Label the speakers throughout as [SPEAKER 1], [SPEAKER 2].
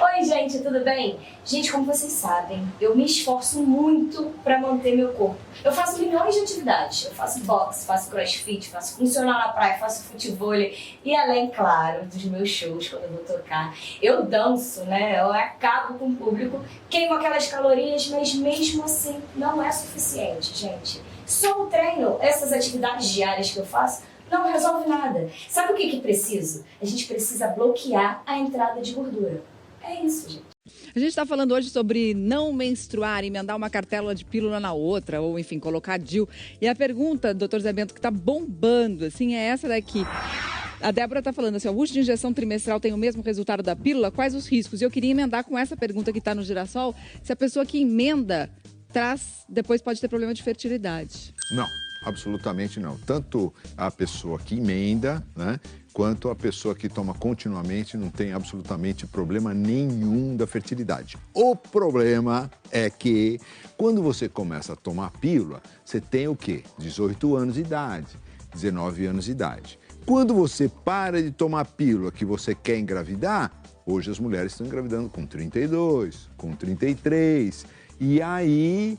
[SPEAKER 1] Oi, gente, tudo bem? Gente, como vocês sabem, eu me esforço muito para manter meu corpo. Eu faço milhões de atividades. Eu faço boxe, faço crossfit, faço funcional na praia, faço futevôlei. E além, claro, dos meus shows, quando eu vou tocar, eu danço, né? Eu acabo com o público, queimo aquelas calorias, mas mesmo assim não é suficiente, gente. Só o treino, essas atividades diárias que eu faço, não resolve nada. Sabe o que preciso? A gente precisa bloquear a entrada de gordura. É isso, gente.
[SPEAKER 2] A gente está falando hoje sobre não menstruar, emendar uma cartela de pílula na outra, ou enfim, colocar DIU. E a pergunta, doutor Zé Bento, que está bombando, assim, é essa daqui. A Débora está falando assim, o uso de injeção trimestral tem o mesmo resultado da pílula? Quais os riscos? E eu queria emendar com essa pergunta que está no Girassol, se a pessoa que emenda depois pode ter problema de fertilidade.
[SPEAKER 3] Não, absolutamente não. Tanto a pessoa que emenda, né, quanto a pessoa que toma continuamente não tem absolutamente problema nenhum da fertilidade. O problema é que quando você começa a tomar pílula, você tem o quê? 18 anos de idade, 19 anos de idade. Quando você para de tomar pílula que você quer engravidar, hoje as mulheres estão engravidando com 32, com 33, e aí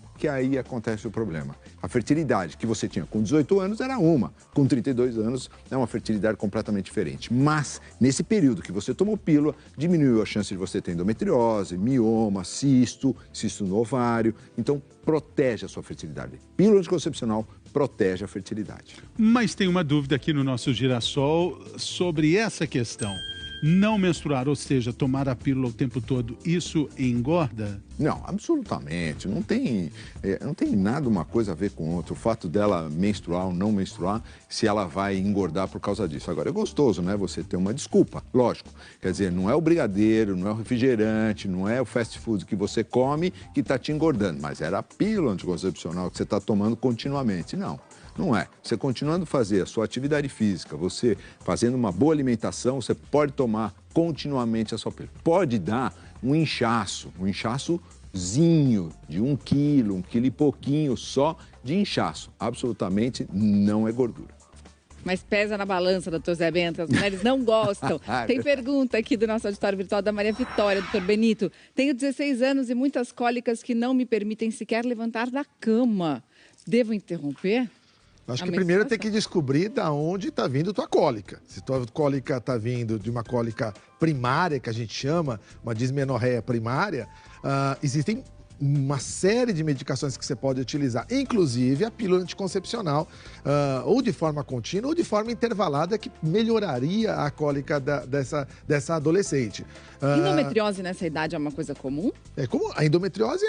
[SPEAKER 3] acontece o problema. A fertilidade que você tinha com 18 anos era uma, com 32 anos é uma fertilidade completamente diferente. Mas, nesse período que você tomou pílula, diminuiu a chance de você ter endometriose, mioma, cisto no ovário. Então, protege a sua fertilidade. Pílula anticoncepcional protege a fertilidade.
[SPEAKER 4] Mas tem uma dúvida aqui no nosso Girassol sobre essa questão. Não menstruar, ou seja, tomar a pílula o tempo todo, isso engorda?
[SPEAKER 3] Não, absolutamente. Não tem nada uma coisa a ver com outra. O fato dela menstruar ou não menstruar, se ela vai engordar por causa disso. Agora, é gostoso, né? Você ter uma desculpa, lógico. Quer dizer, não é o brigadeiro, não é o refrigerante, não é o fast food que você come que está te engordando. Mas era a pílula anticoncepcional que você está tomando continuamente. Não. Não é. Você continuando a fazer a sua atividade física, você fazendo uma boa alimentação, você pode tomar continuamente a sua pílula. Pode dar um inchaçozinho de 1 quilo, 1 quilo e pouquinho só de inchaço. Absolutamente não é gordura.
[SPEAKER 2] Mas pesa na balança, doutor Zé Bento, as mulheres não gostam. Tem pergunta aqui do nosso auditório virtual da Maria Vitória, doutor Benito. Tenho 16 anos e muitas cólicas que não me permitem sequer levantar da cama. Devo interromper?
[SPEAKER 5] Acho que primeiro tem que descobrir de onde está vindo tua cólica. Se tua cólica está vindo de uma cólica primária, que a gente chama, uma dismenorreia primária, existem uma série de medicações que você pode utilizar, inclusive a pílula anticoncepcional, ou de forma contínua ou de forma intervalada, que melhoraria a cólica dessa adolescente.
[SPEAKER 2] Endometriose nessa idade é uma coisa comum?
[SPEAKER 5] É como a endometriose,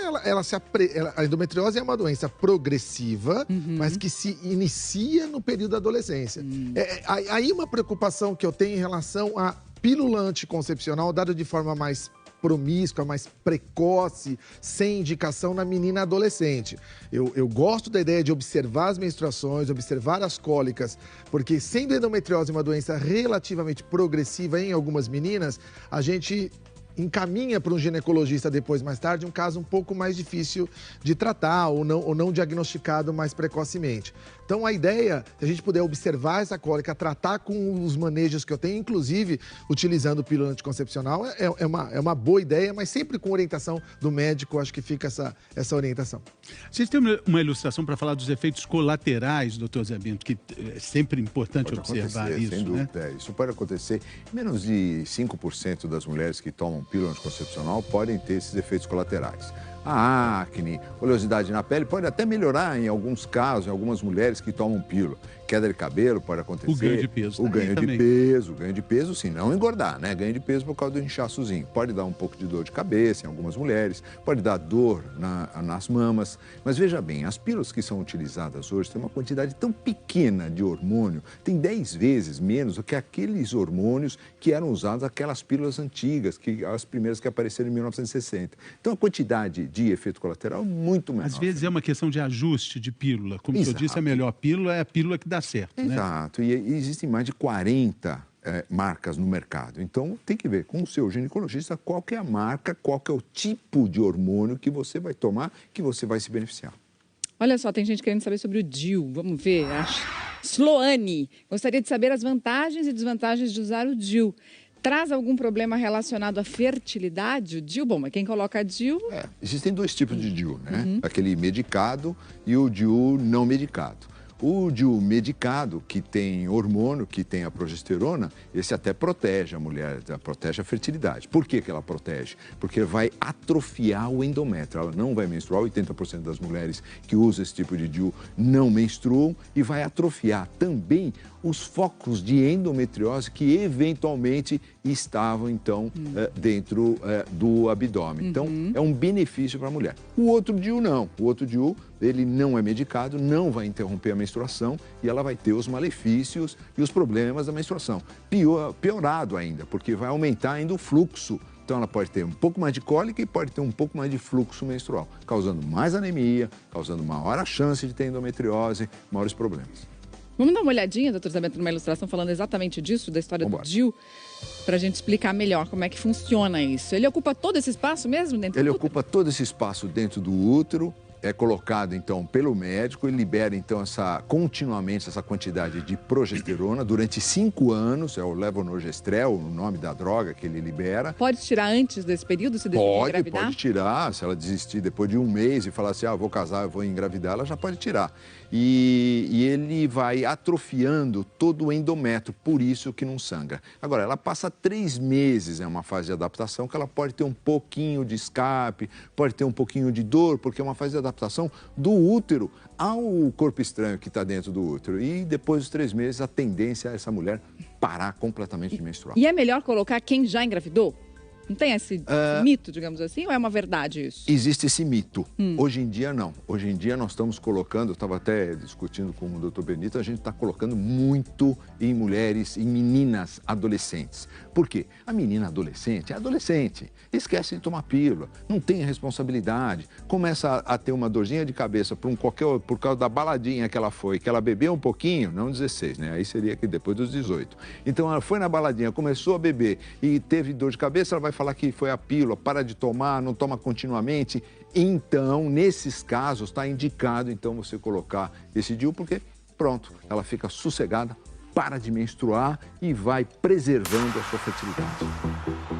[SPEAKER 5] a endometriose é uma doença progressiva, mas que se inicia no período da adolescência. Aí uma preocupação que eu tenho em relação à pílula anticoncepcional dada de forma mais promíscua, mais precoce, sem indicação na menina adolescente. Eu gosto da ideia de observar as menstruações, observar as cólicas, porque sendo endometriose uma doença relativamente progressiva em algumas meninas, a gente encaminha para um ginecologista depois, mais tarde, um caso um pouco mais difícil de tratar ou não diagnosticado mais precocemente. Então, a ideia, se a gente puder observar essa cólica, tratar com os manejos que eu tenho, inclusive utilizando pílula anticoncepcional, é uma boa ideia, mas sempre com orientação do médico, acho que fica essa orientação.
[SPEAKER 4] Vocês têm uma ilustração para falar dos efeitos colaterais, doutor Zé Bento, que é sempre importante observar isso,
[SPEAKER 3] sem
[SPEAKER 4] né?
[SPEAKER 3] dúvida, isso pode acontecer. Menos de 5% das mulheres que tomam pílula anticoncepcional podem ter esses efeitos colaterais. A acne, oleosidade na pele pode até melhorar em alguns casos, em algumas mulheres que tomam pílula. Queda de cabelo pode acontecer.
[SPEAKER 4] O ganho de peso.
[SPEAKER 3] O ganho de peso, sim, não engordar, né? Ganho de peso por causa do inchaçozinho. Pode dar um pouco de dor de cabeça em algumas mulheres, pode dar dor nas mamas. Mas veja bem, as pílulas que são utilizadas hoje têm uma quantidade tão pequena de hormônio, tem 10 vezes menos do que aqueles hormônios que eram usados aquelas pílulas antigas, as primeiras que apareceram em 1960. Então a quantidade de efeito colateral é muito menor.
[SPEAKER 4] Às vezes é uma questão de ajuste de pílula. Como eu disse, a melhor pílula é a pílula que dá certo, né?
[SPEAKER 3] Exato. E existem mais de 40 marcas no mercado. Então, tem que ver com o seu ginecologista qual que é a marca, qual que é o tipo de hormônio que você vai tomar, que você vai se beneficiar.
[SPEAKER 2] Olha só, tem gente querendo saber sobre o DIU. Vamos ver. A Sloane gostaria de saber as vantagens e desvantagens de usar o DIU. Traz algum problema relacionado à fertilidade? O DIU, bom, mas quem coloca DIU...
[SPEAKER 3] Existem dois tipos de DIU, né? Aquele medicado e o DIU não medicado. O DIU medicado, que tem hormônio, que tem a progesterona, esse até protege a mulher, protege a fertilidade. Por que ela protege? Porque vai atrofiar o endométrio. Ela não vai menstruar, 80% das mulheres que usam esse tipo de DIU não menstruam e vai atrofiar também os focos de endometriose que eventualmente estavam, então, dentro do abdômen. Então, é um benefício para a mulher. O outro DIU não. O outro DIU, ele não é medicado, não vai interromper a menstruação e ela vai ter os malefícios e os problemas da menstruação. Piorado ainda, porque vai aumentar ainda o fluxo. Então, ela pode ter um pouco mais de cólica e pode ter um pouco mais de fluxo menstrual, causando mais anemia, causando maior chance de ter endometriose, maiores problemas.
[SPEAKER 2] Vamos dar uma olhadinha, doutor Zé Bento, numa ilustração falando exatamente disso, da história do DIU, para a gente explicar melhor como é que funciona isso. Ele ocupa todo esse espaço mesmo dentro do útero?
[SPEAKER 3] Ele ocupa todo esse espaço dentro do útero, é colocado, então, pelo médico, ele libera, então, continuamente essa quantidade de progesterona durante 5 anos, é o levonorgestrel, o nome da droga que ele libera.
[SPEAKER 2] Pode tirar antes desse período, se decidir engravidar?
[SPEAKER 3] Pode tirar, se ela desistir depois de 1 mês e falar assim, vou casar, eu vou engravidar, ela já pode tirar. E ele vai atrofiando todo o endométrio, por isso que não sangra. Agora, ela passa 3 meses, é uma fase de adaptação, que ela pode ter um pouquinho de escape, pode ter um pouquinho de dor, porque é uma fase de adaptação do útero ao corpo estranho que está dentro do útero. E depois dos 3 meses, a tendência é essa mulher parar completamente de menstruar.
[SPEAKER 2] E é melhor colocar quem já engravidou? Não tem esse mito, digamos assim, ou é uma verdade isso?
[SPEAKER 3] Existe esse mito. Hoje em dia, não. Hoje em dia, nós estamos colocando, eu estava até discutindo com o doutor Benito, a gente está colocando muito em mulheres, em meninas adolescentes. Por quê? A menina adolescente é adolescente, esquece de tomar pílula, não tem responsabilidade, começa a ter uma dorzinha de cabeça por causa da baladinha que ela foi, que ela bebeu um pouquinho, não 16, né? Aí seria que depois dos 18. Então, ela foi na baladinha, começou a beber e teve dor de cabeça, ela vai falar que foi a pílula, para de tomar, não toma continuamente. Então, nesses casos, está indicado, então, você colocar esse DIU, porque, pronto, ela fica sossegada, para de menstruar e vai preservando a sua fertilidade.